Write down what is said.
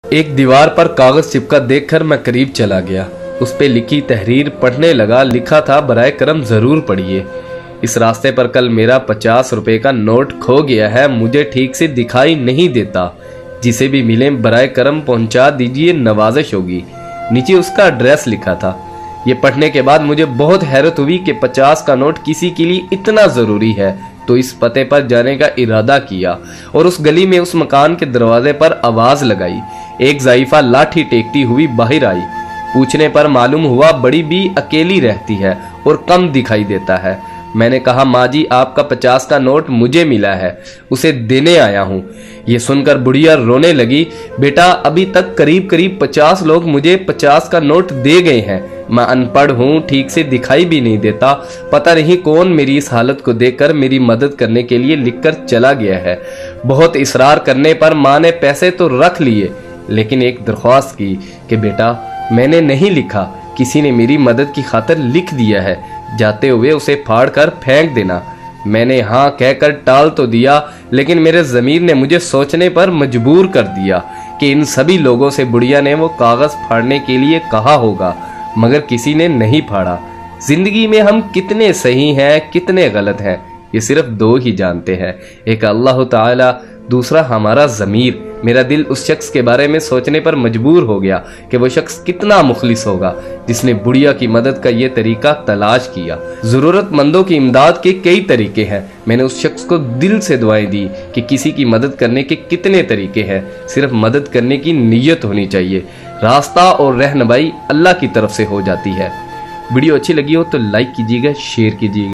ایک دیوار پر کاغذ چپکا دیکھ کر میں قریب چلا گیا۔ اس پہ لکھی تحریر پڑھنے لگا۔ لکھا تھا، برائے کرم ضرور پڑھیے۔ اس راستے پر کل میرا 50 روپے کا نوٹ کھو گیا ہے، مجھے ٹھیک سے دکھائی نہیں دیتا، جسے بھی ملیں برائے کرم پہنچا دیجیے، نوازش ہوگی۔ نیچے اس کا ایڈریس لکھا تھا۔ یہ پڑھنے کے بعد مجھے بہت حیرت ہوئی کہ 50 کا نوٹ کسی کے لیے اتنا ضروری ہے، تو اس پتے پر جانے کا ارادہ کیا اور اس گلی میں اس مکان کے دروازے پر آواز لگائی۔ ایک ضعیفہ لاٹھی ٹیکتی ہوئی باہر آئی۔ پوچھنے پر معلوم ہوا بڑی بھی اکیلی رہتی ہے اور کم دکھائی دیتا ہے۔ میں نے کہا، ماں جی، آپ کا 50 کا نوٹ مجھے ملا ہے، اسے دینے آیا ہوں۔ یہ سن کر بڑھیا رونے لگی۔ بیٹا، ابھی تک قریب 50 لوگ مجھے 50 کا نوٹ دے گئے ہیں۔ میں ان پڑھ ہوں، ٹھیک سے دکھائی بھی نہیں دیتا، پتہ نہیں کون میری اس حالت کو دیکھ کر میری مدد کرنے کے لیے لکھ کر چلا گیا ہے۔ بہت اصرار کرنے پر ماں نے پیسے تو رکھ لیے، لیکن ایک درخواست کی کہ بیٹا، میں نے نہیں لکھا، کسی نے میری مدد کی خاطر لکھ دیا ہے، جاتے ہوئے اسے پھاڑ کر پھینک دینا۔ میں نے ہاں کہہ کر ٹال تو دیا، لیکن میرے ضمیر نے مجھے سوچنے پر مجبور کر دیا کہ ان سبھی لوگوں سے بڑھیا نے وہ کاغذ پھاڑنے کے لیے کہا ہوگا، مگر کسی نے نہیں پھاڑا۔ زندگی میں ہم کتنے صحیح ہیں، کتنے غلط ہیں، یہ صرف دو ہی جانتے ہیں، ایک اللہ تعالی، دوسرا ہمارا ضمیر۔ میرا دل اس شخص کے بارے میں سوچنے پر مجبور ہو گیا کہ وہ شخص کتنا مخلص ہوگا جس نے بڑھیا کی مدد کا یہ طریقہ تلاش کیا۔ ضرورت مندوں کی امداد کے کئی طریقے ہیں۔ میں نے اس شخص کو دل سے دعائیں دی کہ کسی کی مدد کرنے کے کتنے طریقے ہیں، صرف مدد کرنے کی نیت ہونی چاہیے۔ راستہ اور رہنمائی اللہ کی طرف سے ہو جاتی ہے۔ ویڈیو اچھی لگی ہو تو لائک کیجیے گا، شیئر کیجیے گا۔